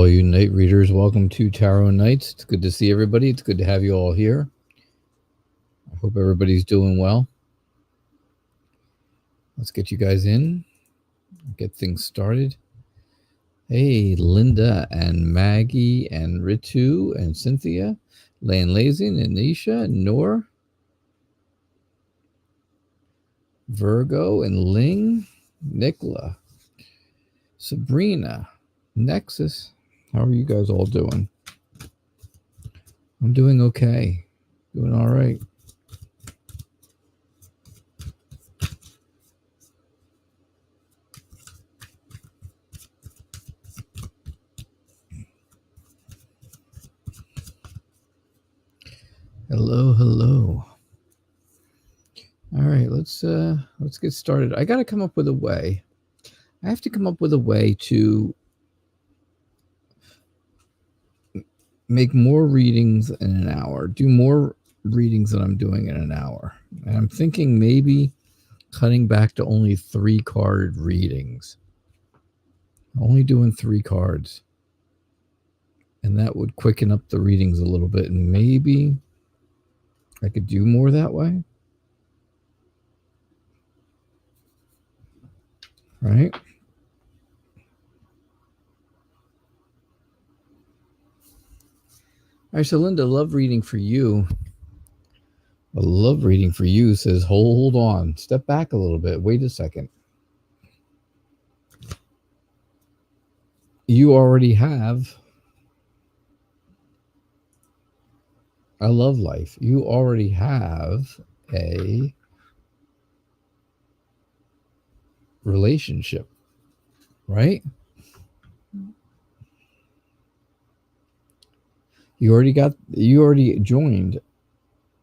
all you night readers. Welcome to Tarot Nights. It's good to see everybody. It's good to have you all here. I hope everybody's doing well. Let's get you guys in, get things started. Hey, Linda and Maggie and Ritu and Cynthia, Lan Lazing and Nisha and Noor, Virgo and Ling, Nicola, Sabrina, Nexus. How are you guys all doing? I'm doing okay. Doing all right. Hello, hello. All right, let's get started. I got to come up with a way. I have to come up with a way to make more readings in an hour, do more readings than I'm doing in an hour. And I'm thinking maybe cutting back to only 3-card readings. Only doing 3 cards. And that would quicken up the readings a little bit. And maybe I could do more that way. Right? All right, so Linda, love reading for you. A love reading for you says, hold on, step back a little bit. Wait a second. You already have a love life. You already have a relationship, right? You already joined.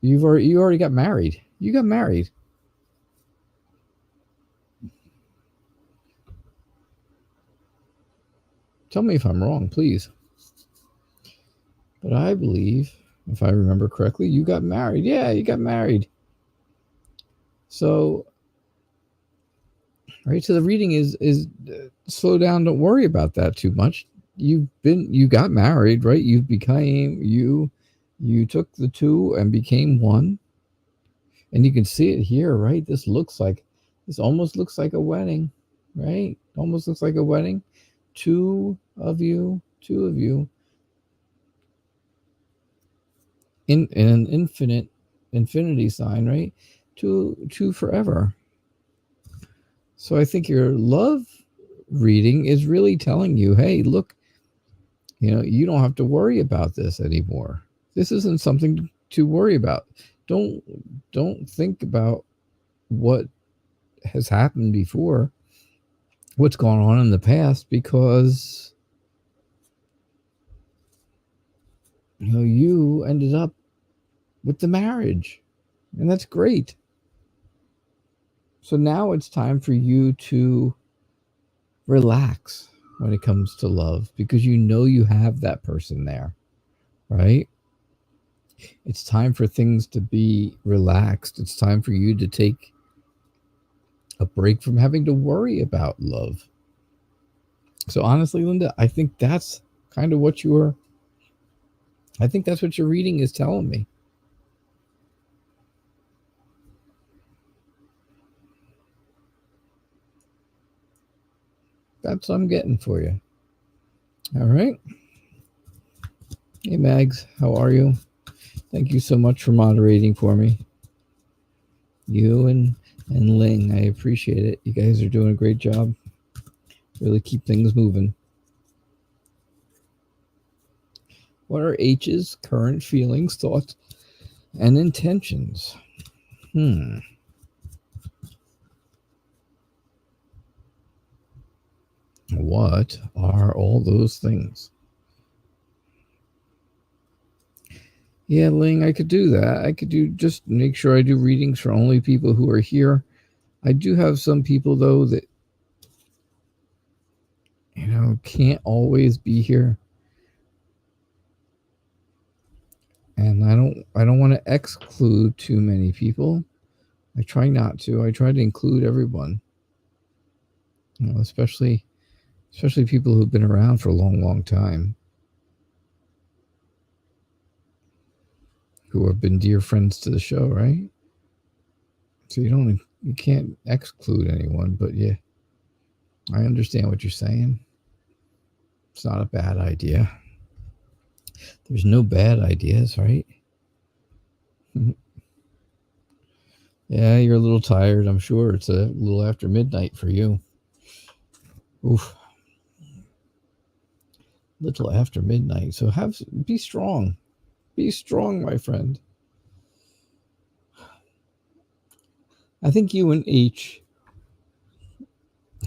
You already got married. You got married. Tell me if I'm wrong, please. But I believe, if I remember correctly, you got married. Yeah, you got married. So, right, so the reading is slow down. Don't worry about that too much. You got married, right? You took the 2 and became 1. And you can see it here, right? This almost looks like a wedding, right? Almost looks like a wedding. 2 of you in an infinity sign, right? Two forever. So I think your love reading is really telling you, hey, look, you don't have to worry about this anymore. This isn't something to worry about. Don't think about what has happened before, what's gone on in the past, because you ended up with the marriage, and that's great. So now it's time for you to relax when it comes to love, because you have that person there, right? It's time for things to be relaxed. It's time for you to take a break from having to worry about love. So honestly, Linda, I think that's kind of what your reading is telling me. That's what I'm getting for you. All right. Hey, Mags, how are you? Thank you so much for moderating for me. You and Ling, I appreciate it. You guys are doing a great job. Really keep things moving. What are H's current feelings, thoughts, and intentions? What are all those things? Yeah, Ling, I could do that. I could just make sure I do readings for only people who are here. I do have some people, though, that, can't always be here. And I don't want to exclude too many people. I try not to. I try to include everyone. Especially especially people who've been around for a long, long time, who have been dear friends to the show, right? So you can't exclude anyone, but yeah, I understand what you're saying. It's not a bad idea. There's no bad ideas, right? Yeah, you're a little tired, I'm sure. It's a little after midnight for you. Oof. Little after midnight. So be strong. Be strong, my friend. I think you and H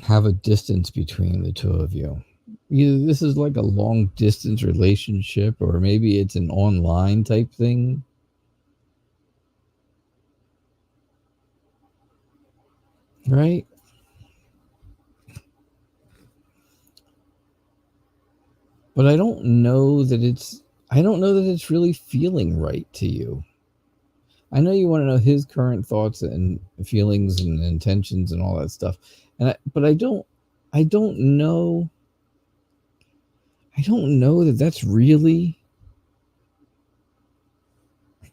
have a distance between the two of you. Either this is like a long distance relationship, or maybe it's an online type thing. Right? But I don't know that it's really feeling right to you. I know you want to know his current thoughts and feelings and intentions and all that stuff. But I don't know. I don't know that that's really.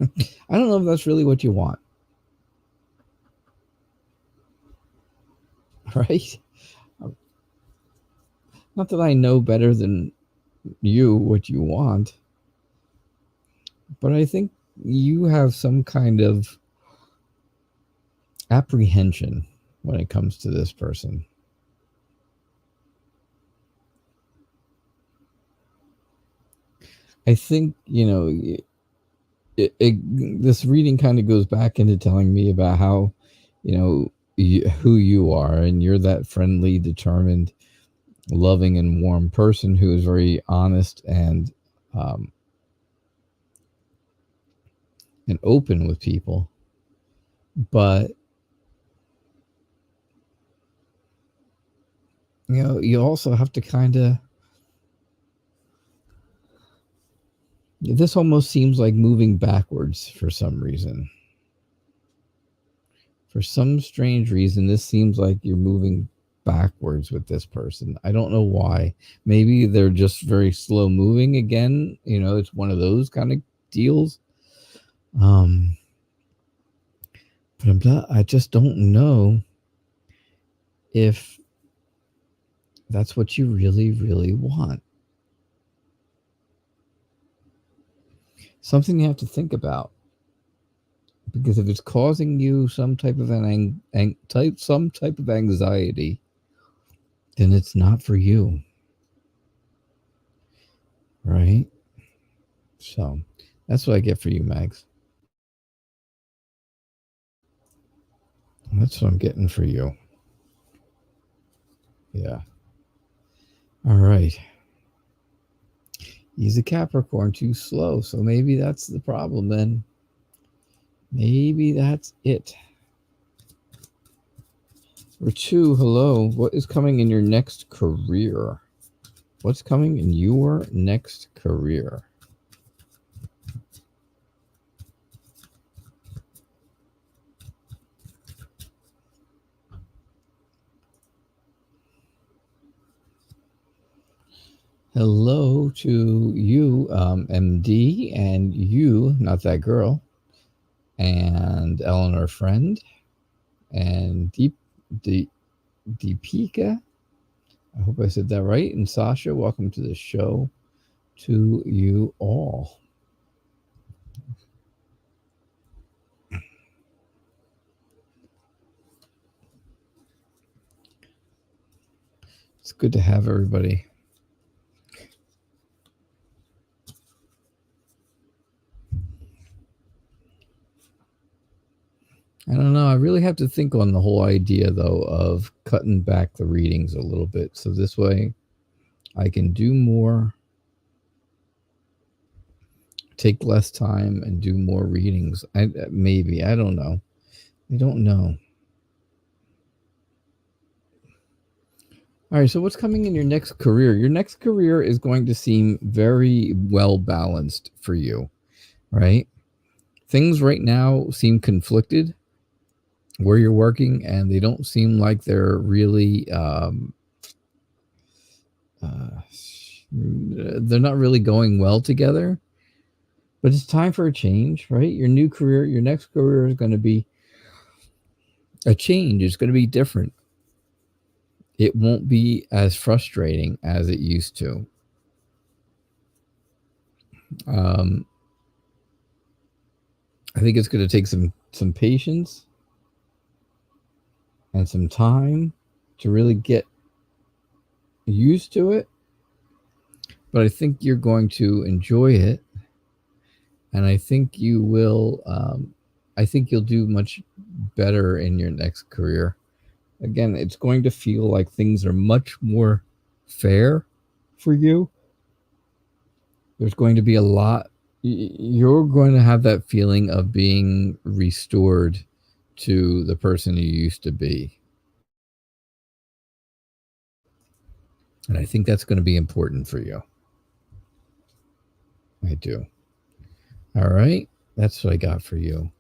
I don't know if that's really what you want. Right? Not that I know better than you what you want, but I think you have some kind of apprehension when it comes to this person. I think, this reading kind of goes back into telling me about how, who you are, and you're that friendly, determined, loving, and warm person who is very honest and open with people. But you also have to kind of. This almost seems like moving backwards for some reason. For some strange reason, this seems like you're moving backwards with this person. I don't know why. Maybe they're just very slow moving again. It's one of those kind of deals. But I just don't know if that's what you really, really want. Something you have to think about. Because if it's causing you some type of anxiety, then it's not for you. Right? So that's what I get for you, Mags. That's what I'm getting for you. Yeah. All right. He's a Capricorn, too slow. So maybe that's the problem then. Maybe that's it. Or two, hello. What is coming in your next career? What's coming in your next career? Hello to you, MD, and you, not that girl, and Eleanor Friend, and Deepika. I hope I said that right. And Sasha, welcome to the show to you all. It's good to have everybody. I don't know. I really have to think on the whole idea, though, of cutting back the readings a little bit. So this way I can do more, take less time, and do more readings. Maybe. I don't know. I don't know. All right. So what's coming in your next career? Your next career is going to seem very well balanced for you, right? Things right now seem conflicted where you're working, and they don't seem like they're really they're not really going well together. But it's time for a change, right? Your new career, your next career is going to be a change. It's going to be different. It won't be as frustrating as it used to. I think it's going to take some patience and some time to really get used to it. But I think you're going to enjoy it. And I think you will, I think you'll do much better in your next career. Again, it's going to feel like things are much more fair for you. There's going to be a lot. You're going to have that feeling of being restored to the person you used to be. And I think that's going to be important for you. I do. All right. That's what I got for you.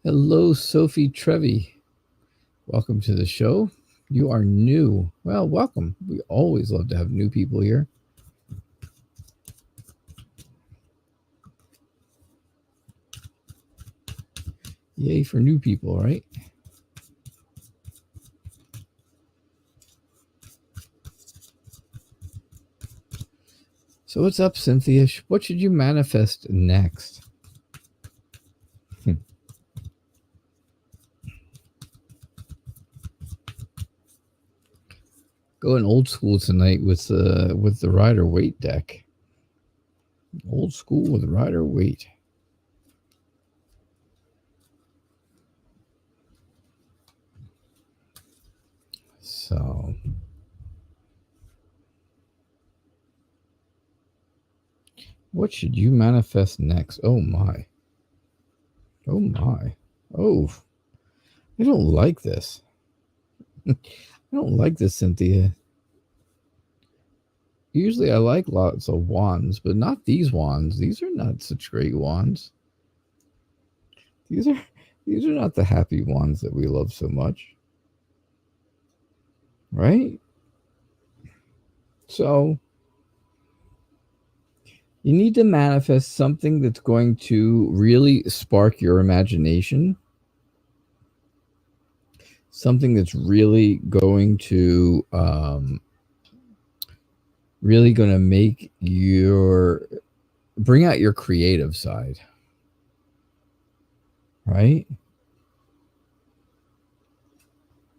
Hello, Sophie Trevi. Welcome to the show. You are new. Well, welcome. We always love to have new people here. Yay for new people, right? So what's up, Cynthia? What should you manifest next? Going old school tonight with the Rider-Waite deck. Old school with Rider-Waite. So what should you manifest next? Oh my. Oh my. Oh, I don't like this. I don't like this, Cynthia. Usually I like lots of wands, but not these wands. These are not such great wands. These are not the happy wands that we love so much. Right? So you need to manifest something that's going to really spark your imagination. Something that's really going to make bring out your creative side. Right?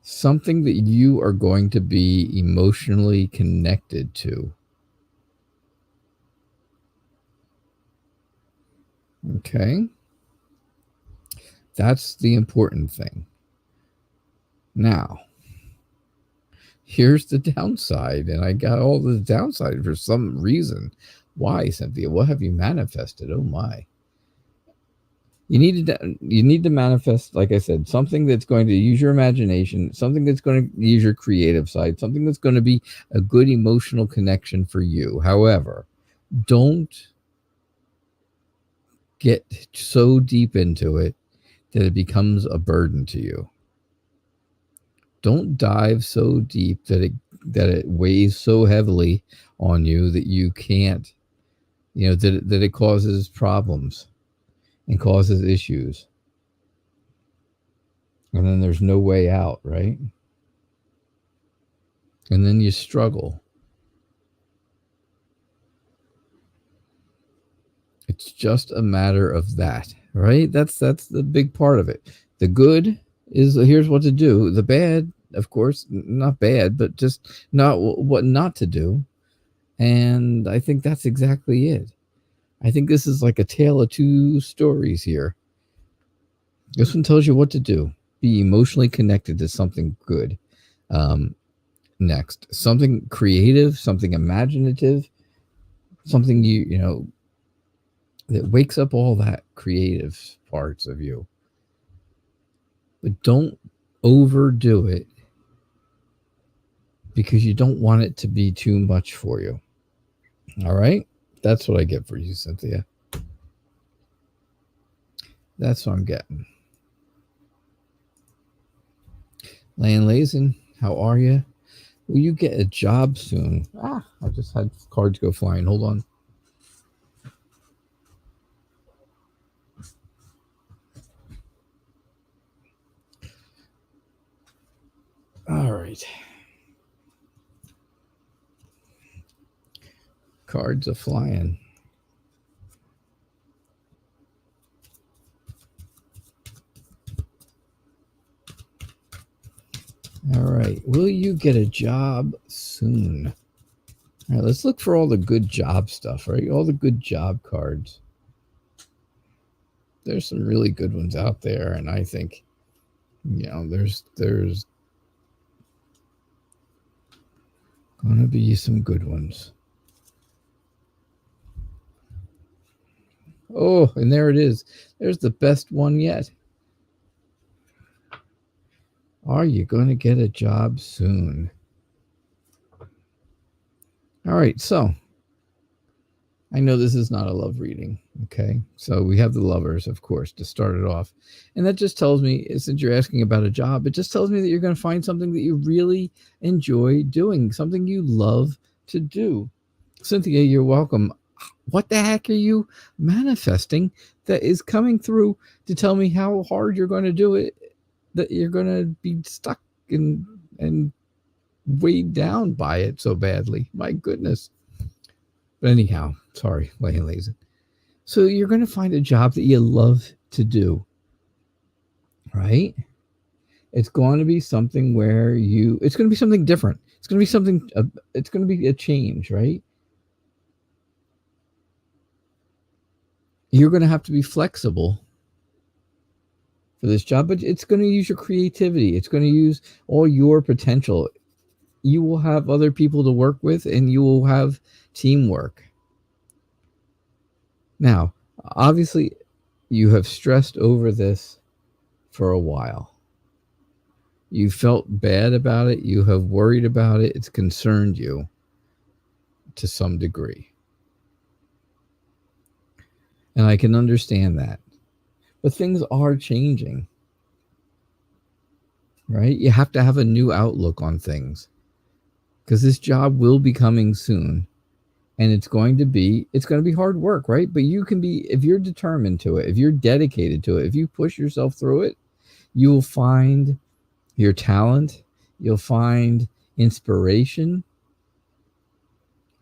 Something that you are going to be emotionally connected to. Okay? That's the important thing. Now, here's the downside, and I got all the downside for some reason. Why, Cynthia? What have you manifested? Oh my. You need to manifest, like I said, something that's going to use your imagination, something that's going to use your creative side, something that's going to be a good emotional connection for you. However, don't get so deep into it that it becomes a burden to you. Don't dive so deep that it weighs so heavily on you that you can't, that it causes problems and causes issues. And then there's no way out, right? And then you struggle. It's just a matter of that, right? That's the big part of it. The good is here's what to do. The bad, of course, not bad, but just not what not to do. And I think that's exactly it. I think this is like a tale of two stories here. This one tells you what to do. Be emotionally connected to something good. Next, something creative, something imaginative, something that wakes up all that creative parts of you. But don't overdo it because you don't want it to be too much for you. All right? That's what I get for you, Cynthia. That's what I'm getting. Lan Lazen, how are you? Will you get a job soon? I just had cards go flying. Hold on. All right. Cards are flying. All right. Will you get a job soon? All right, let's look for all the good job stuff, right? All the good job cards. There's some really good ones out there, and I think, there's going to be some good ones. Oh, and there it is. There's the best one yet. Are you going to get a job soon? All right, so I know this is not a love reading, okay? So we have the lovers, of course, to start it off. And that just tells me, since you're asking about a job, it just tells me that you're going to find something that you really enjoy doing, something you love to do. Cynthia, you're welcome. What the heck are you manifesting that is coming through to tell me how hard you're going to do it, that you're going to be stuck and weighed down by it so badly? My goodness. But anyhow, sorry, laying lazy. So you're going to find a job that you love to do, right? It's going to be something where it's going to be something different. It's going to be something, it's going to be a change, right? You're going to have to be flexible for this job, but it's going to use your creativity. It's going to use all your potential. You will have other people to work with, and you will have teamwork. Now, obviously, you have stressed over this for a while. You felt bad about it. You have worried about it. It's concerned you to some degree. And I can understand that. But things are changing, right? You have to have a new outlook on things, because this job will be coming soon. And it's going to be hard work, right? But you can be, if you're determined to it, if you're dedicated to it, if you push yourself through it, you will find your talent, you'll find inspiration,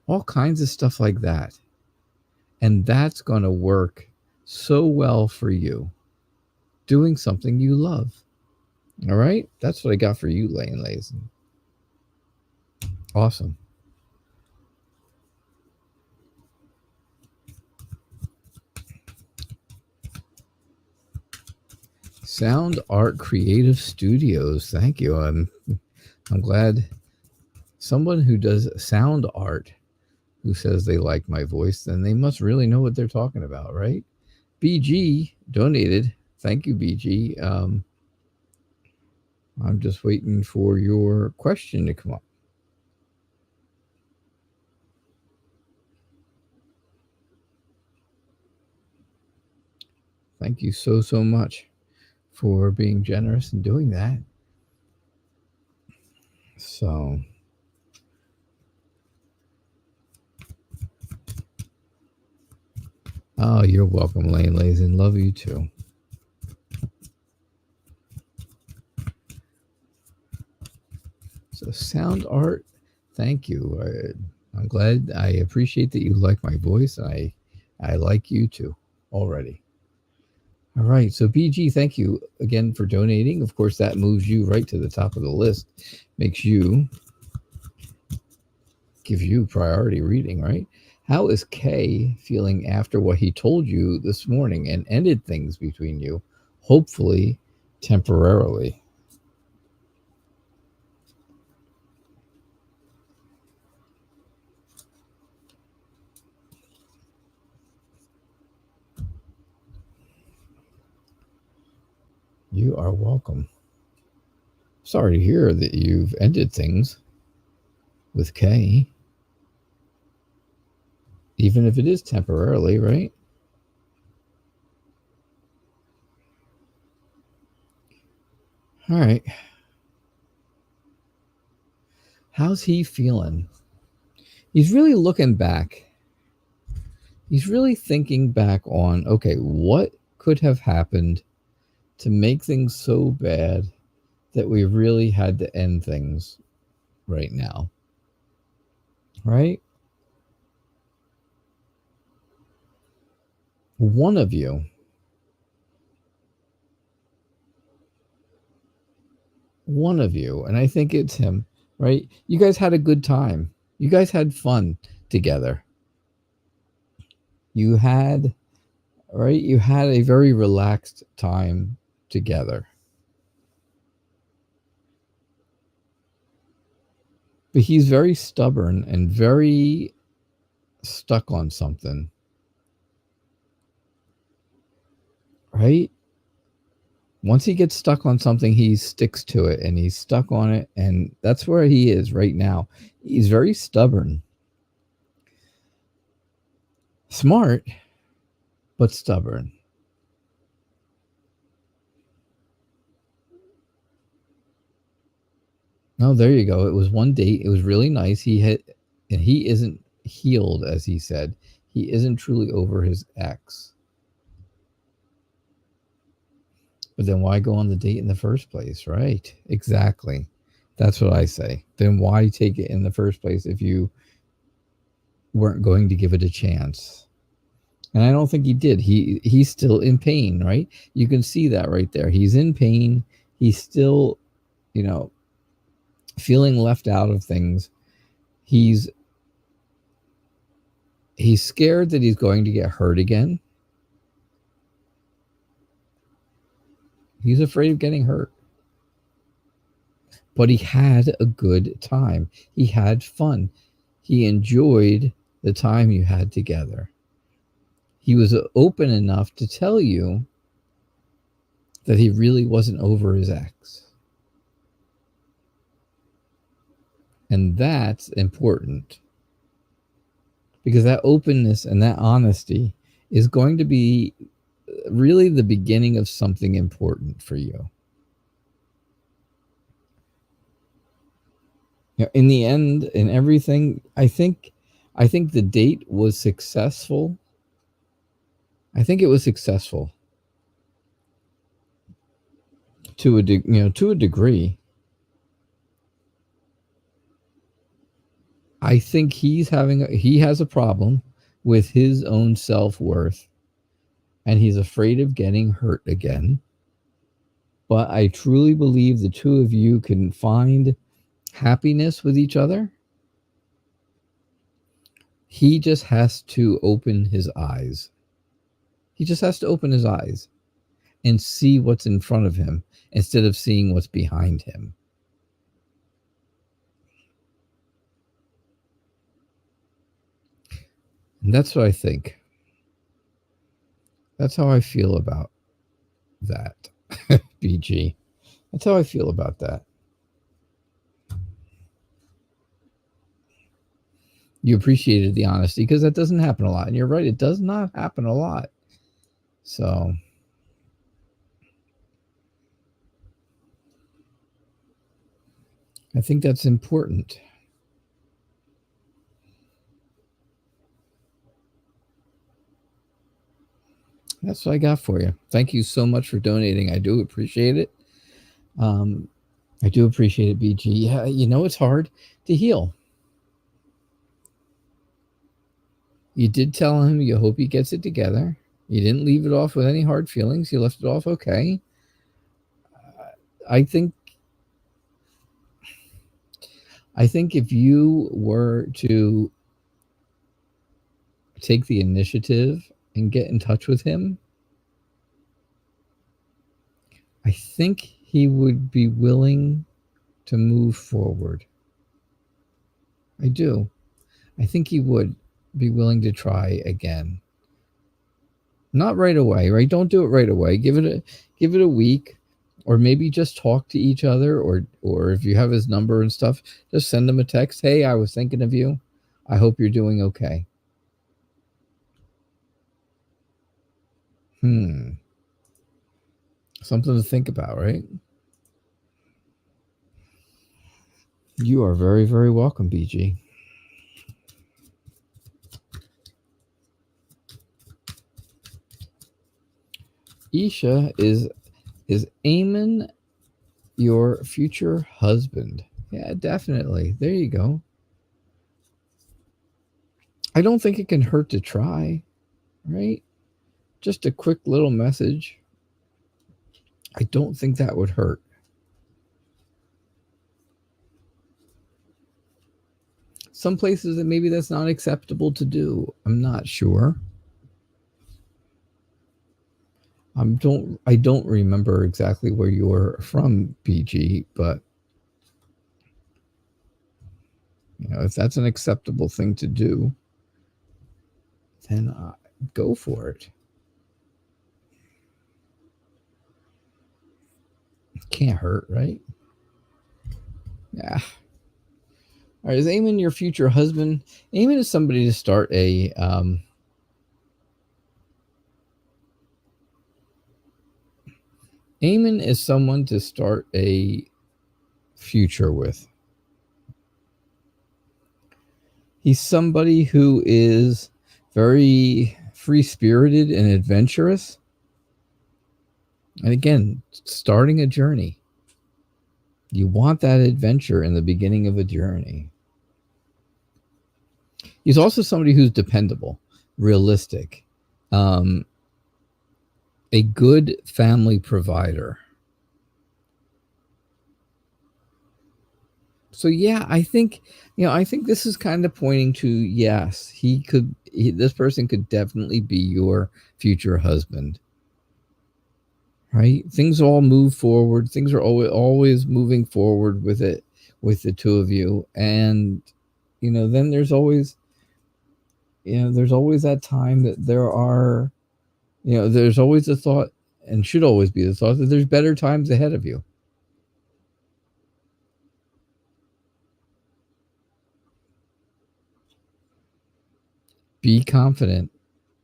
all kinds of stuff like that. And that's going to work so well for you, doing something you love. All right? That's what I got for you, Lane Lazen. Awesome. Sound Art Creative Studios. Thank you. I'm glad someone who does sound art who says they like my voice, then they must really know what they're talking about, right? BG donated. Thank you, BG. I'm just waiting for your question to come up. Thank you so much for being generous and doing that. So, oh, you're welcome, Lane Lazen. Love you too. So, sound art, thank you. I'm glad. I appreciate that you like my voice. I like you too already. All right. So, BG, thank you again for donating. Of course, that moves you right to the top of the list, gives you priority reading, right? How is K feeling after what he told you this morning and ended things between you, hopefully temporarily? You are welcome. Sorry to hear that you've ended things with K, even if it is temporarily, right? All right. How's he feeling? He's really looking back. He's really thinking back on, okay, what could have happened to make things so bad that we really had to end things right now? Right? One of you, and I think it's him, right? You guys had a good time. You guys had fun together. You had, right? You had a very relaxed time together. But he's very stubborn and very stuck on something, right? Once he gets stuck on something, he sticks to it and he's stuck on it. And that's where he is right now. He's very stubborn. Smart, but stubborn. No, there you go. It was one date. It was really nice. And he isn't healed, as he said. He isn't truly over his ex. But then why go on the date in the first place, right? Exactly. That's what I say. Then why take it in the first place if you weren't going to give it a chance? And I don't think he did. He's still in pain, right? You can see that right there. He's in pain. He's still, feeling left out of things. He's scared that he's going to get hurt again. He's afraid of getting hurt. But he had a good time. He had fun. He enjoyed the time you had together. He was open enough to tell you that he really wasn't over his ex. And that's important, because that openness and that honesty is going to be really the beginning of something important for you. In the end, in everything, I think the date was successful. I think it was successful to a degree. I think he has a problem with his own self-worth, and he's afraid of getting hurt again. But I truly believe the two of you can find happiness with each other. He just has to open his eyes. He just has to open his eyes and see what's in front of him instead of seeing what's behind him. And that's what I think. That's how I feel about that, BG. That's how I feel about that. You appreciated the honesty, because that doesn't happen a lot. And you're right, it does not happen a lot. So I think that's important. That's what I got for you. Thank you so much for donating. I do appreciate it. I do appreciate it, BG. Yeah, it's hard to heal. You did tell him you hope he gets it together. You didn't leave it off with any hard feelings. You left it off okay. I think if you were to take the initiative and get in touch with him, I think he would be willing to move forward. I do. I think he would be willing to try again. Not right away, right? Don't do it right away. Give it a week, or maybe just talk to each other, or if you have his number and stuff, just send him a text. Hey, I was thinking of you. I hope you're doing okay. Something to think about, right? You are very, very welcome, BG. Isha is Eamon your future husband? Yeah, definitely. There you go. I don't think it can hurt to try, right? Just a quick little message. I don't think that would hurt. Some places that maybe that's not acceptable to do. I'm not sure. I don't remember exactly where you're from, BG, but if that's an acceptable thing to do, then go for it. Can't hurt, right? Yeah. All right, is Eamon your future husband? Eamon is somebody to start a Eamon is someone to start a future with. He's somebody who is very free-spirited and adventurous. And again, starting a journey. You want that adventure in the beginning of a journey. He's also somebody who's dependable, realistic, a good family provider. So yeah, I think this is kind of pointing to, yes, this person could definitely be your future husband. Right? Things all move forward. Things are always moving forward with it, with the two of you. And, then there's always that time that there's always a thought, and should always be the thought, that there's better times ahead of you. Be confident.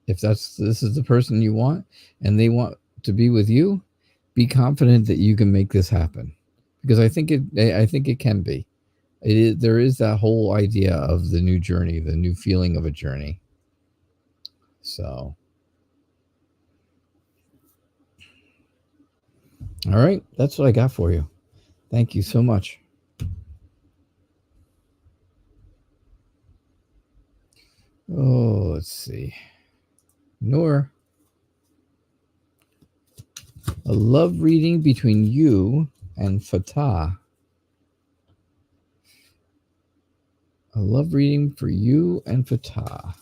If this is the person you want and they want to be with you, be confident that you can make this happen, because I think it can be. There is that whole idea of the new journey, the new feeling of a journey. So, all right, that's what I got for you. Thank you so much. Oh, let's see. Noor, a love reading between you and Fatah. A love reading for you and Fatah.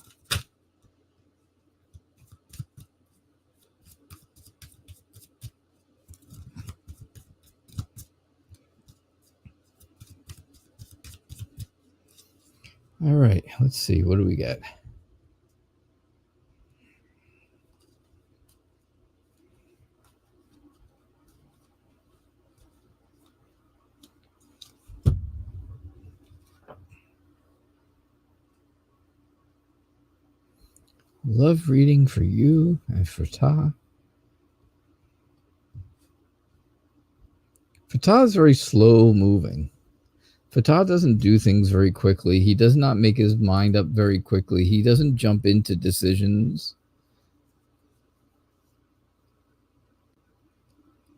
All right, let's see. What do we get? Love reading for you and Fatah. Fatah is very slow moving. Fatah doesn't do things very quickly. He does not make his mind up very quickly. He doesn't jump into decisions.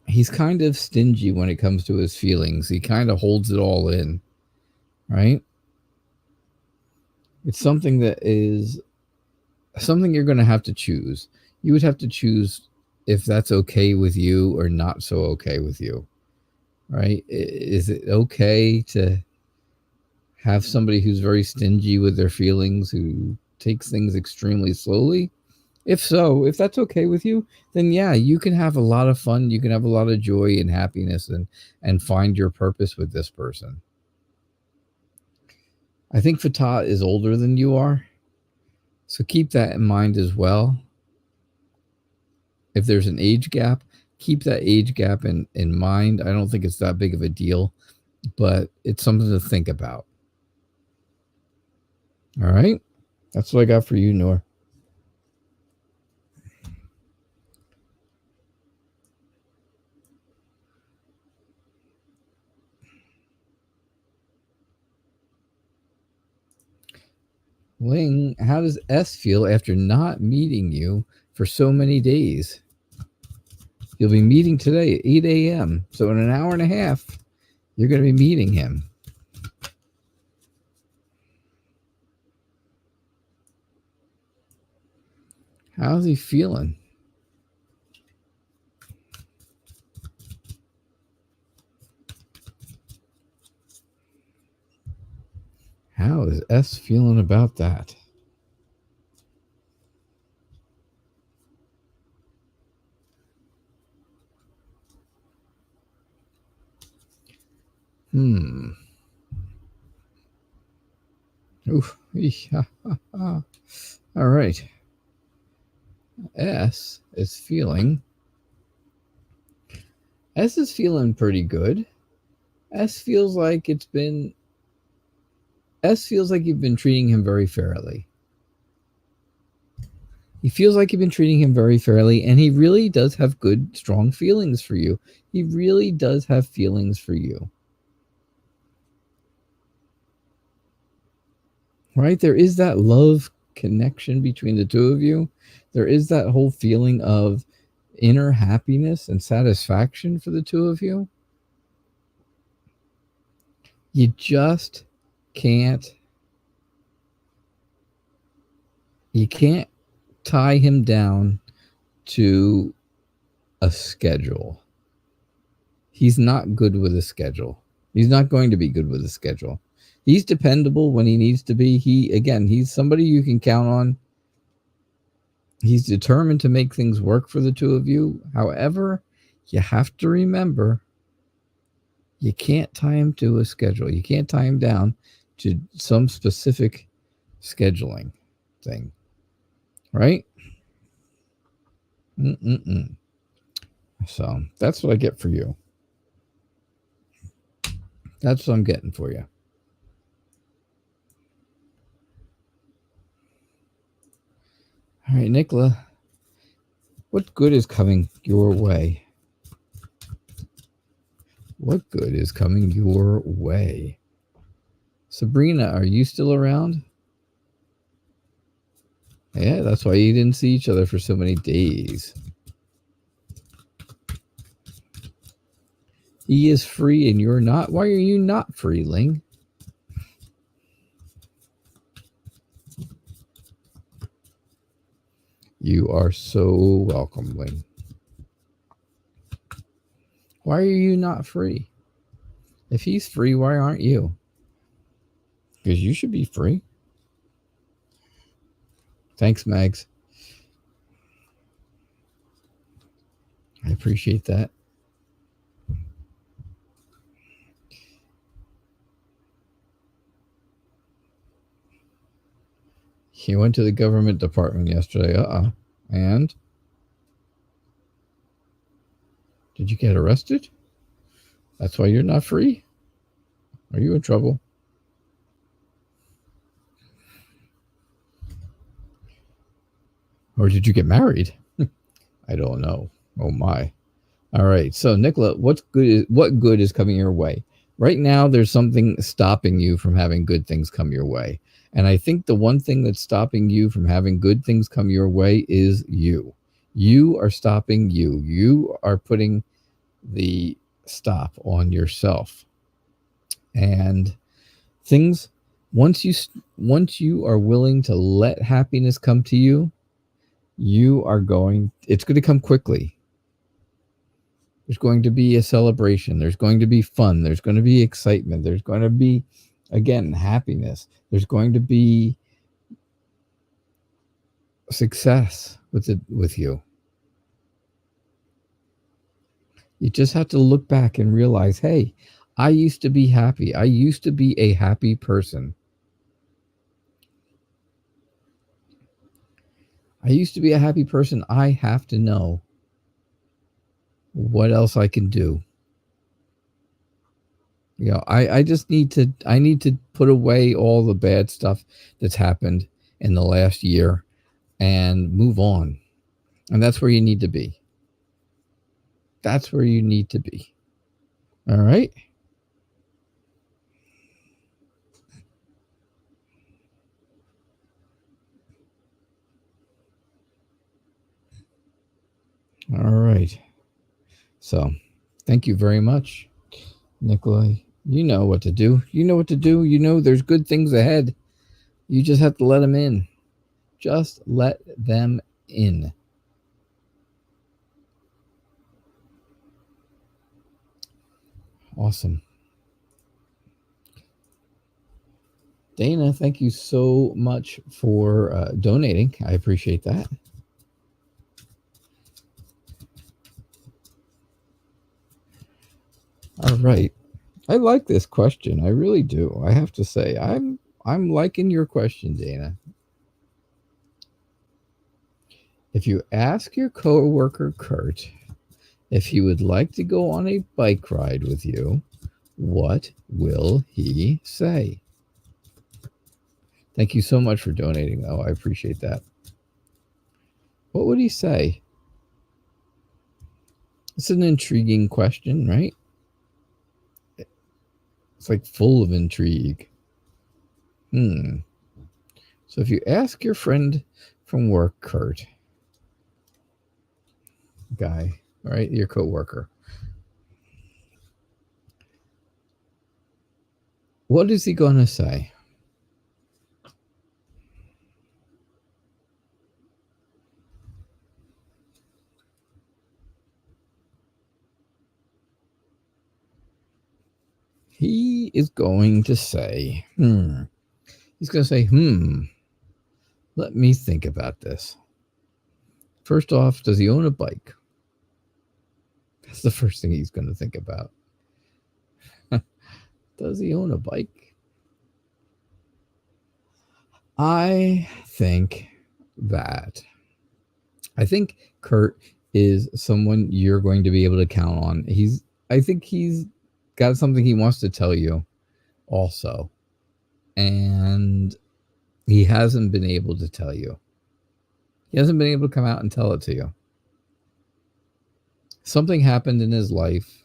He's kind of stingy when it comes to his feelings. He kind of holds it all in, right? It's something that is something you're going to have to choose. You would have to choose if that's okay with you or not so okay with you, right? Is it okay to have somebody who's very stingy with their feelings, who takes things extremely slowly? If so, if that's okay with you, then yeah, you can have a lot of fun. You can have a lot of joy and happiness and find your purpose with this person. I think Fatah is older than you are, so keep that in mind as well. If there's an age gap, keep that age gap in mind. I don't think it's that big of a deal, but it's something to think about. All right? That's what I got for you, Noor. Ling, how does S feel after not meeting you for so many days? You'll be meeting today at 8 a.m. So in an hour and a half, you're going to be meeting him. How's he feeling? How is S feeling about that? Oof. All right. S is feeling pretty good. S feels like you've been treating him very fairly. He feels like you've been treating him very fairly, and he really does have good, strong feelings for you. He really does have feelings for you. Right? There is that love connection between the two of you. There is that whole feeling of inner happiness and satisfaction for the two of you. You just can't tie him down to a schedule. He's not good with a schedule. He's not going to be good with a schedule. He's dependable when he needs to be. He's somebody you can count on. He's determined to make things work for the two of you. However, you have to remember, you can't tie him to a schedule. You can't tie him down to some specific scheduling thing. Right? So that's what I get for you. That's what I'm getting for you. All right, Nicola, what good is coming your way? What good is coming your way? Sabrina, are you still around? Yeah, that's why you didn't see each other for so many days. He is free and you're not. Why are you not free, Ling? You are so welcome, Ling. Why are you not free? If he's free, why aren't you? Because you should be free. Thanks, Mags. I appreciate that. He went to the government department yesterday. And? Did you get arrested? That's why you're not free? Are you in trouble? Or did you get married? I don't know. Oh my. All right. So Nicola, what good is coming your way? Right now there's something stopping you from having good things come your way. And I think the one thing that's stopping you from having good things come your way is you. You are stopping you. You are putting the stop on yourself. And things, once you are willing to let happiness come to you, it's going to come quickly. There's going to be a celebration. There's going to be fun. There's going to be excitement. There's going to be, again, happiness. There's going to be success with you. You just have to look back and realize, hey, I used to be happy. I used to be a happy person. I used to be a happy person. I have to know what else I can do. You know, I need to put away all the bad stuff that's happened in the last year and move on. And that's where you need to be. That's where you need to be. All right. All right. So, thank you very much, Nikolai. You know what to do. You know what to do. You know there's good things ahead. You just have to let them in. Just let them in. Awesome. Dana, thank you so much for donating. I appreciate that. All right. I like this question. I really do. I have to say, I'm liking your question, Dana. If you ask your coworker Kurt if he would like to go on a bike ride with you, what will he say? Thank you so much for donating, though. I appreciate that. What would he say? It's an intriguing question, right? It's like full of intrigue. So if you ask your friend from work, Kurt, guy, right, your coworker, what is he going to say? He is going to say, He's going to say, let me think about this. First off, does he own a bike? That's the first thing he's going to think about. Does he own a bike? I think Kurt is someone you're going to be able to count on. I think he's got something he wants to tell you also. And he hasn't been able to tell you. He hasn't been able to come out and tell it to you. Something happened in his life,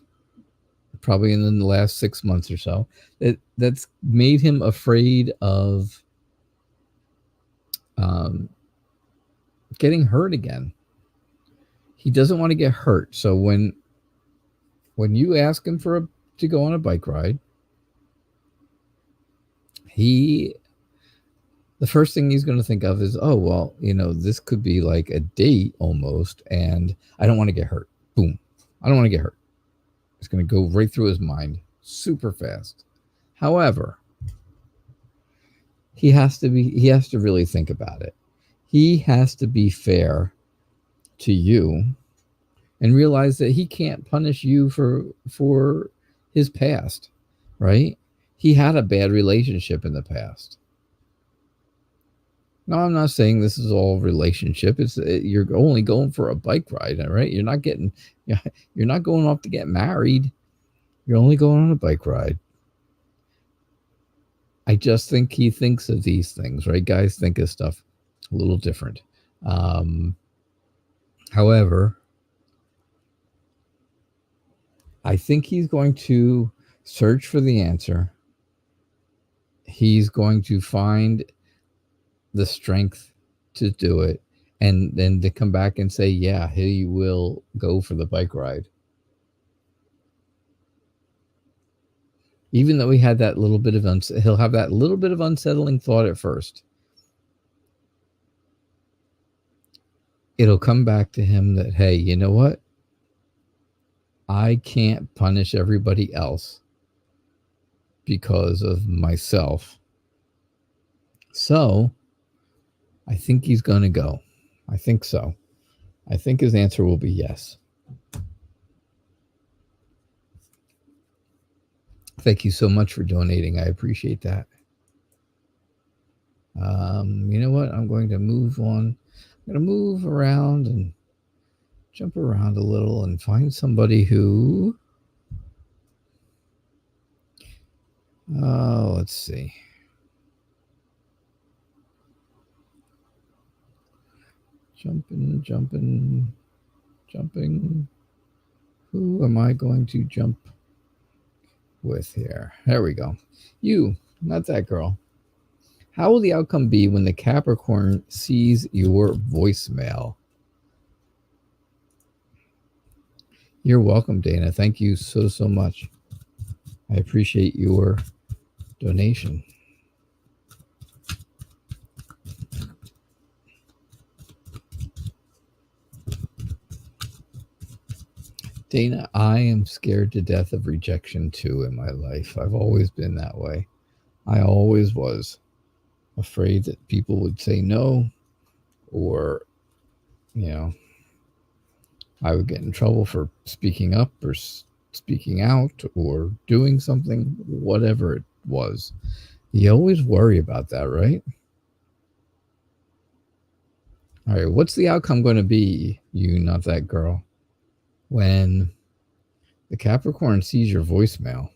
probably in the last 6 months or so, that's made him afraid of getting hurt again. He doesn't want to get hurt. So when you ask him to go on a bike ride, the first thing he's going to think of is, oh, well, this could be like a date almost, and I don't want to get hurt. Boom. I don't want to get hurt. It's going to go right through his mind super fast. However, he has to really think about it. He has to be fair to you and realize that he can't punish you for his past, right? He had a bad relationship in the past. No, I'm not saying this is all relationship. You're only going for a bike ride, right? You're not going off to get married. You're only going on a bike ride. I just think he thinks of these things, right? Guys think of stuff a little different. However, I think he's going to search for the answer. He's going to find the strength to do it, and then to come back and say, yeah, he will go for the bike ride. Even though he had that little bit of he'll have that little bit of unsettling thought at first. It'll come back to him that, hey, you know what? I can't punish everybody else because of myself. So I think he's going to go. I think so. I think his answer will be yes. Thank you so much for donating. I appreciate that. You know what? I'm going to move on. I'm going to move around and jump around a little and find somebody who... let's see. Jumping. Who am I going to jump with here? There we go. You, not that girl. How will the outcome be when the Capricorn sees your voicemail? You're welcome, Dana. Thank you so much. I appreciate your donation. Dana, I am scared to death of rejection too in my life. I've always been that way. I always was afraid that people would say no, or, I would get in trouble for speaking up or speaking out or doing something, whatever it was. You always worry about that, right? All right, what's the outcome going to be, you not that girl, when the Capricorn sees your voicemail?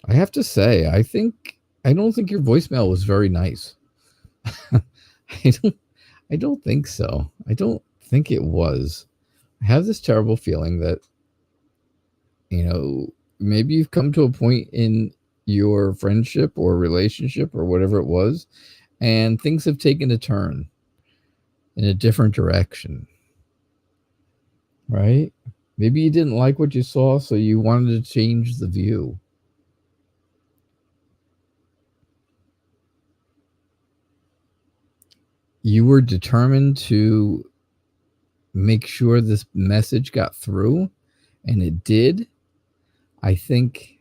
I have to say, I don't think your voicemail was very nice. I don't think so. I don't think it was. I have this terrible feeling that, maybe you've come to a point in your friendship or relationship or whatever it was, and things have taken a turn in a different direction, right? Maybe you didn't like what you saw, so you wanted to change the view. You were determined to make sure this message got through, and it did. I think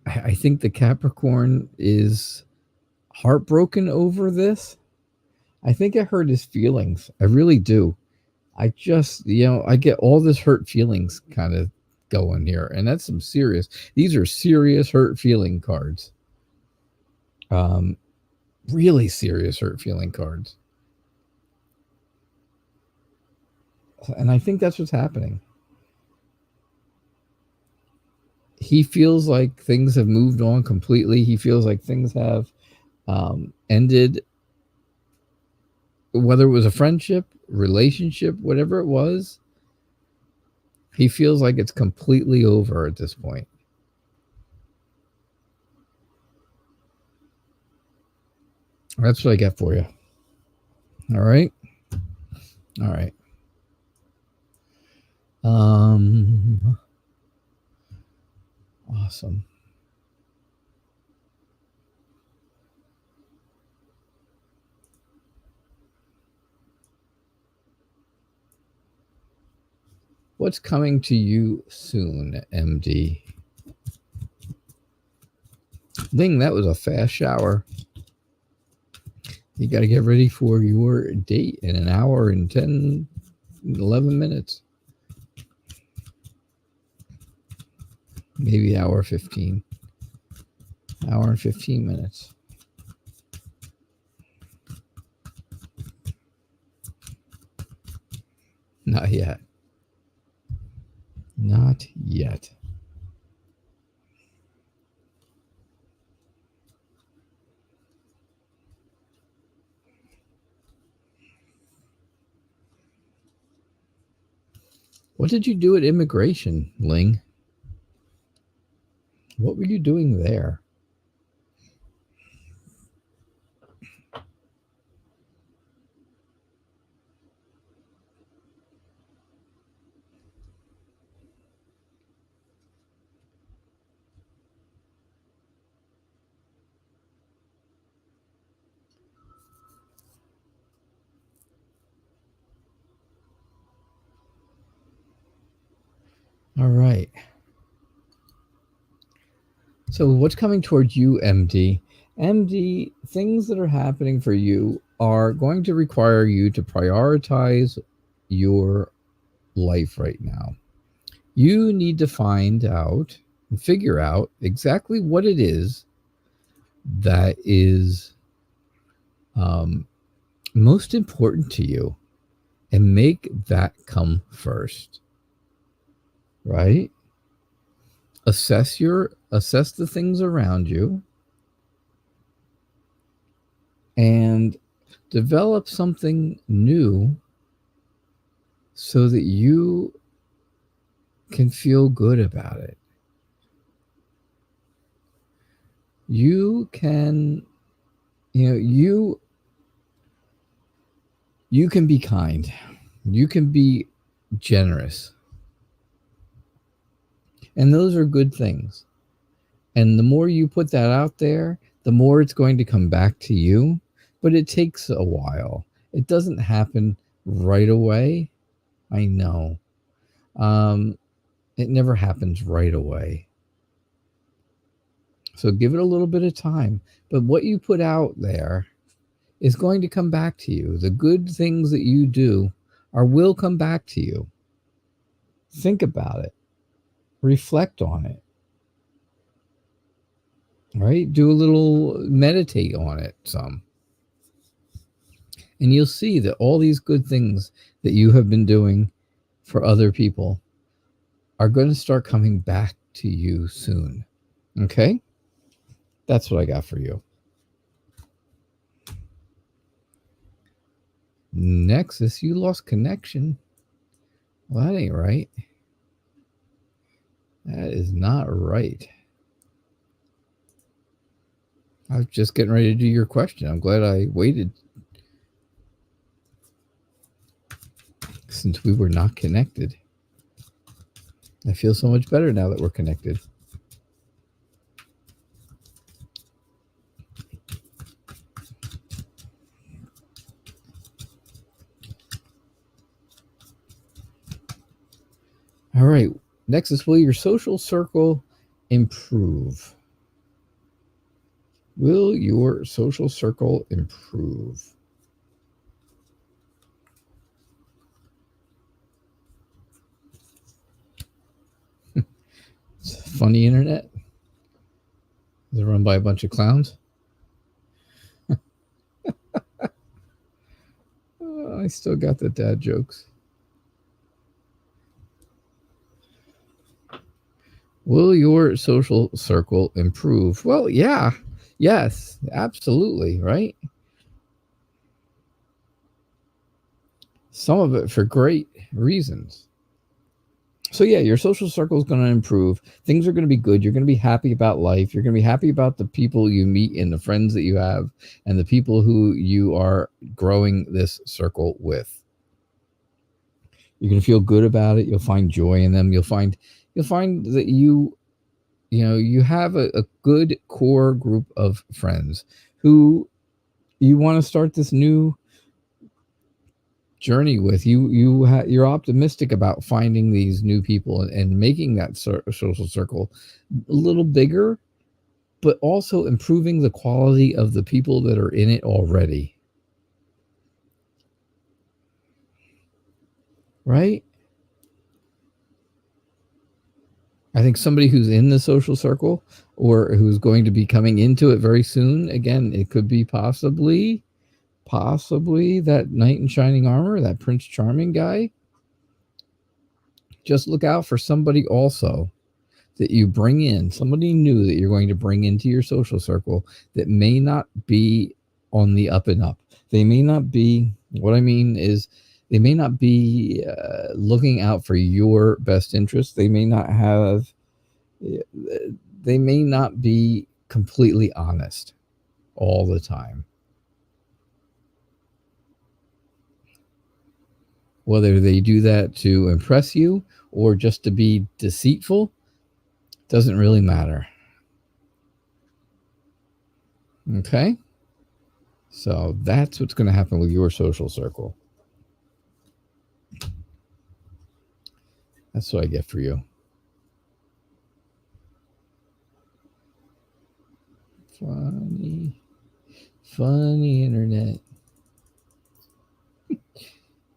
I think the Capricorn is heartbroken over this. I think it hurt his feelings. I really do. I just, I get all this hurt feelings kind of going here, and that's some serious. These are serious hurt feeling cards. Really serious hurt feeling cards. And I think that's what's happening. He feels like things have moved on completely. He feels like things have ended, whether it was a friendship, relationship, whatever it was. He feels like it's completely over at this point. That's what I got for you. All right. All right. Awesome. What's coming to you soon, MD? Ling, that was a fast shower. You got to get ready for your date in an hour and 10, 11 minutes. Maybe hour 15. Hour and 15 minutes. Not yet. Not yet. What did you do at immigration, Ling? What were you doing there? All right. So what's coming towards you, MD? MD, things that are happening for you are going to require you to prioritize your life right now. You need to find out and figure out exactly what it is that is most important to you and make that come first, right? Assess the things around you and develop something new so that you can feel good about it. You can, you can be kind. You can be generous. And those are good things. And the more you put that out there, the more it's going to come back to you. But it takes a while. It doesn't happen right away. I know. It never happens right away. So give it a little bit of time. But what you put out there is going to come back to you. The good things that you do will come back to you. Think about it. Reflect on it. Right? Do a little meditate on it some. And you'll see that all these good things that you have been doing for other people are going to start coming back to you soon. Okay? That's what I got for you. Nexus, you lost connection. Well, that ain't right. That is not right. I was just getting ready to do your question. I'm glad I waited since we were not connected. I feel so much better now that we're connected. All right. Nexus, will your social circle improve? Will your social circle improve? It's a funny internet. Is it run by a bunch of clowns? I still got the dad jokes. Will your social circle improve? Well, yeah. Yes, absolutely, right? Some of it for great reasons. So yeah, your social circle is going to improve. Things are going to be good. You're going to be happy about life. You're going to be happy about the people you meet and the friends that you have and the people who you are growing this circle with. You're going to feel good about it. You'll find joy in them. You'll find that you have a good core group of friends who you want to start this new journey with. You're optimistic about finding these new people and making that social circle a little bigger, but also improving the quality of the people that are in it already. Right? I think somebody who's in the social circle or who's going to be coming into it very soon, again, it could be possibly that knight in shining armor, that Prince Charming guy. Just look out for somebody also that you bring in, somebody new that you're going to bring into your social circle that may not be on the up and up. They may not be, what I mean is, they may not be looking out for your best interest. They may not be completely honest all the time. Whether they do that to impress you or just to be deceitful doesn't really matter. Okay? So that's what's going to happen with your social circle. That's what I get for you. Funny internet.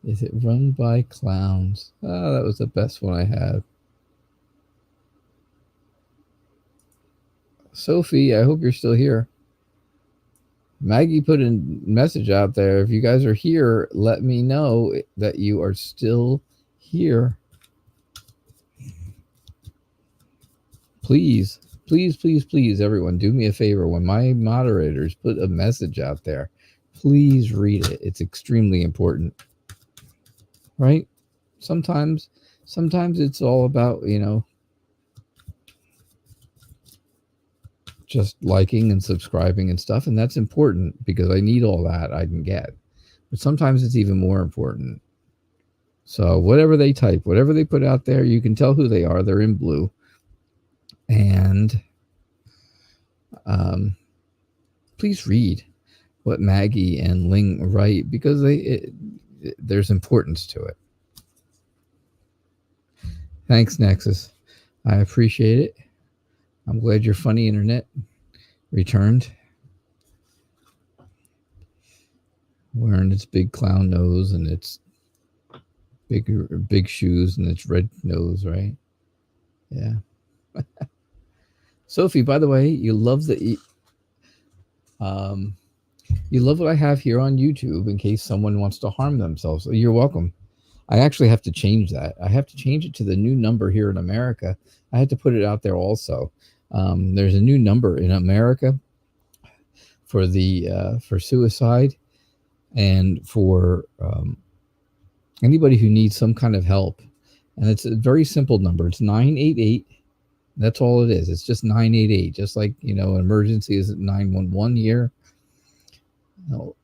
Is it run by clowns? Oh, that was the best one I had. Sophie, I hope you're still here. Maggie put a message out there. If you guys are here, let me know that you are still here. Please, everyone, do me a favor. When my moderators put a message out there, please read it. It's extremely important. Right? Sometimes it's all about, just liking and subscribing and stuff, and that's important because I need all that I can get. But sometimes it's even more important So whatever they type, whatever they put out there, you can tell who they are. They're in blue. And please read what Maggie and Ling write, because there's importance to it. Thanks, Nexus. I appreciate it. I'm glad your funny internet returned. Wearing its big clown nose and its big shoes and its red nose, right? Yeah. Sophie, by the way, you love you love what I have here on YouTube in case someone wants to harm themselves. You're welcome. I actually have to change that. I have to change it to the new number here in America. I had to put it out there also. There's a new number in America for suicide and for anybody who needs some kind of help. And it's a very simple number. It's 988. That's all it is. It's just 988. Just like, an emergency is 911 here. No,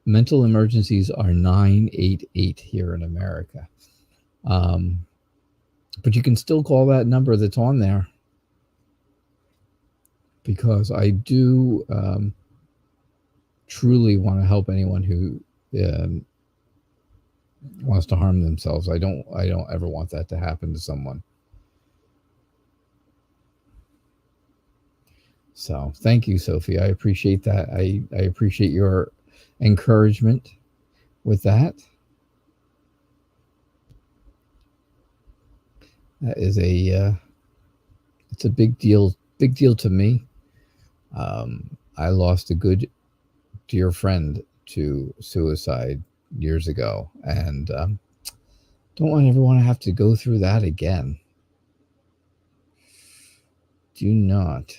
mental emergencies are 988 here in America. But you can still call that number that's on there, because I do truly want to help anyone who wants to harm themselves. I don't ever want that to happen to someone. So thank you, Sophie. I appreciate that. I appreciate your encouragement with that. That is it's a big deal to me. I lost a good dear friend to suicide years ago, and don't ever want to have to go through that again. Do not.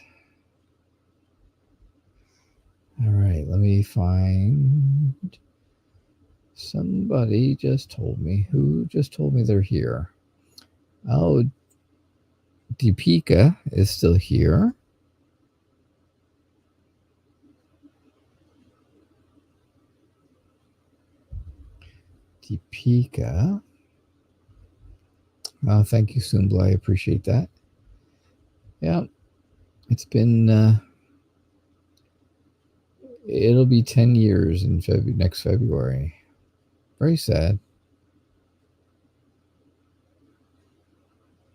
All right, let me find somebody. Who just told me they're here. Oh, Deepika is still here. Deepika. Oh, thank you, Sumbla. I appreciate that. Yeah, it's been... it'll be 10 years in next February. Very sad.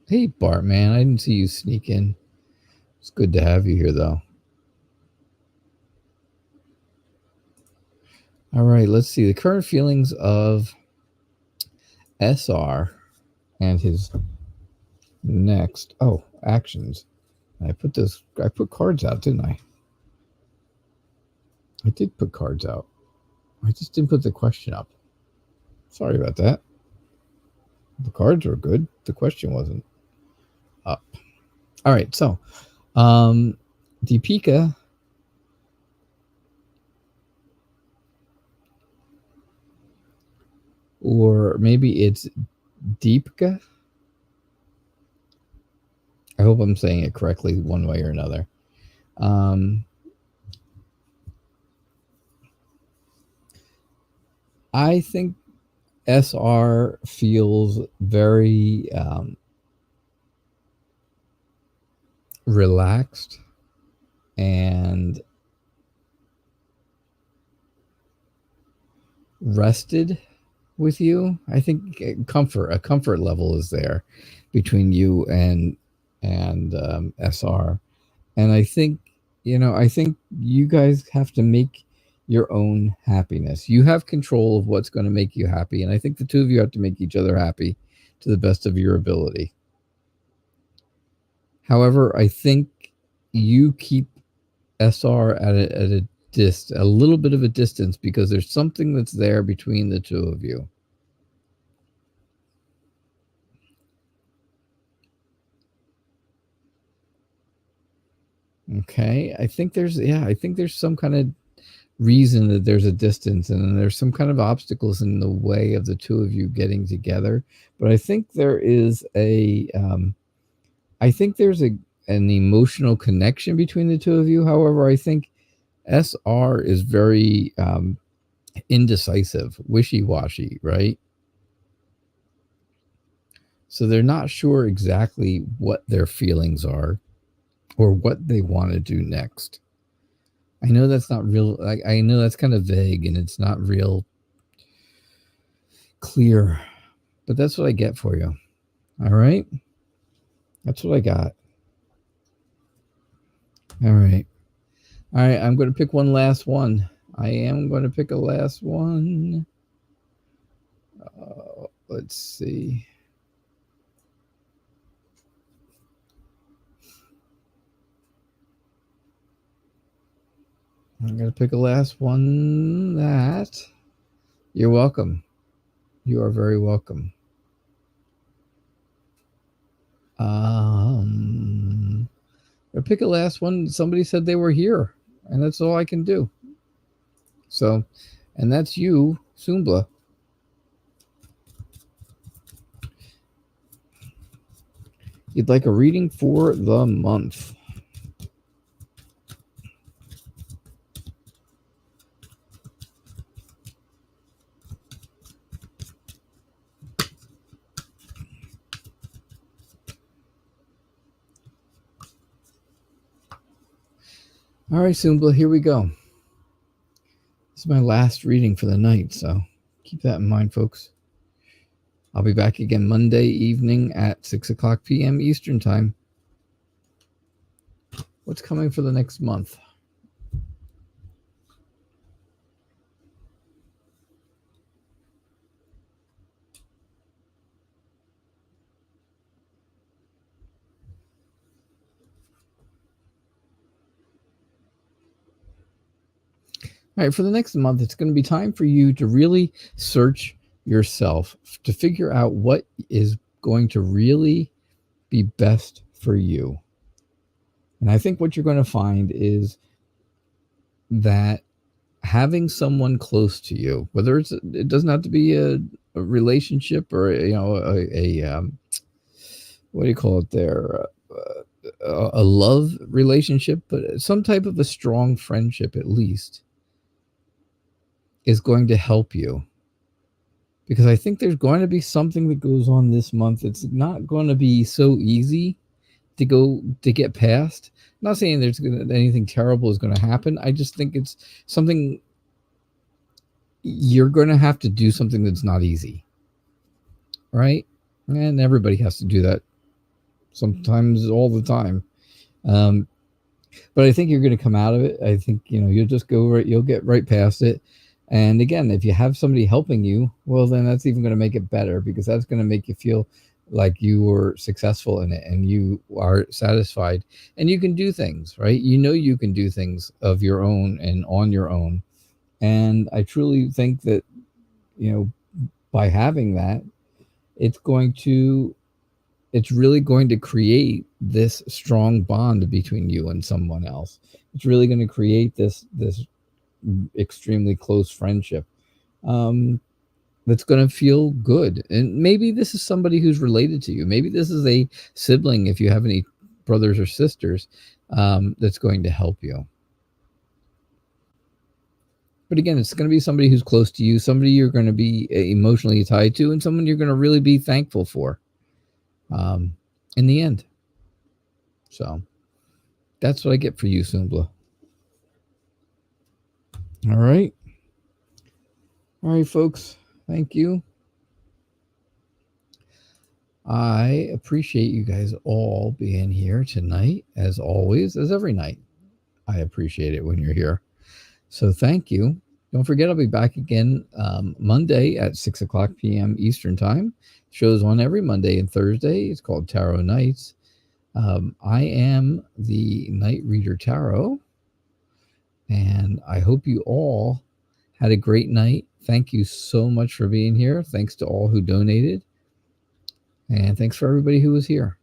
Hey, Bartman, I didn't see you sneak in. It's good to have you here, though. All right, let's see. The current feelings of SR and his next... Oh, actions. I put cards out, didn't I? I did put cards out. I just didn't put the question up. Sorry about that. The cards were good. The question wasn't up. All right, so Deepika or maybe it's Deepika. I hope I'm saying it correctly one way or another. I think SR feels very relaxed and rested with you. I think a comfort level is there between you and SR. And I think, I think you guys have to make your own happiness. You have control of what's going to make you happy. And I think the two of you have to make each other happy to the best of your ability. However, I think you keep SR at a little bit of a distance, because there's something that's there between the two of you. Okay, I think there's some kind of reason that there's a distance, and there's some kind of obstacles in the way of the two of you getting together. But I think there is an emotional connection between the two of you. However, I think SR is very indecisive, wishy-washy, right? So they're not sure exactly what their feelings are or what they want to do next. I know that's not real. I know that's kind of vague and it's not real clear, but that's what I get for you. All right. That's what I got. All right. All right. I'm going to pick one last one. I am going to pick a last one. Let's see. I'm going to pick a last one that you're welcome. You are very welcome. I'll pick a last one. Somebody said they were here, and that's all I can do. So, and that's you, Sumbla. You'd like a reading for the month. All right, Sumbla, here we go. This is my last reading for the night, so keep that in mind, folks. I'll be back again Monday evening at 6:00 p.m. Eastern Time. What's coming for the next month? All right, for the next month, it's going to be time for you to really search yourself to figure out what is going to really be best for you. And I think what you're going to find is that having someone close to you, whether it doesn't have to be a relationship or what do you call it there, a love relationship, but some type of a strong friendship at least, is going to help you. Because I think there's going to be something that goes on this month. It's not going to be so easy to get past. I'm not saying anything terrible is going to happen. I just think it's something you're going to have to do, something that's not easy, right? And everybody has to do that sometimes, all the time. But I think you're going to come out of it. I think, you'll just you'll get right past it. And again, if you have somebody helping you, well, then that's even going to make it better, because that's going to make you feel like you were successful in it and you are satisfied and you can do things, right? You can do things of your own and on your own. And I truly think that, by having that, it's really going to create this strong bond between you and someone else. It's really going to create this extremely close friendship that's going to feel good. And maybe this is somebody who's related to you. Maybe this is a sibling, if you have any brothers or sisters, that's going to help you. But again, it's going to be somebody who's close to you, somebody you're going to be emotionally tied to, and someone you're going to really be thankful for in the end. So that's what I get for you, Sumbla. All right, folks. Thank you. I appreciate you guys all being here tonight, as always, as every night. I appreciate it when you're here. So thank you. Don't forget, I'll be back again Monday at 6:00 p.m. Eastern Time. Shows on every Monday and Thursday. It's called Tarot Nights. I am the Night Reader Tarot. And I hope you all had a great night. Thank you so much for being here. Thanks to all who donated. And thanks for everybody who was here.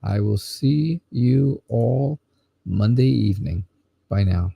I will see you all Monday evening. Bye now.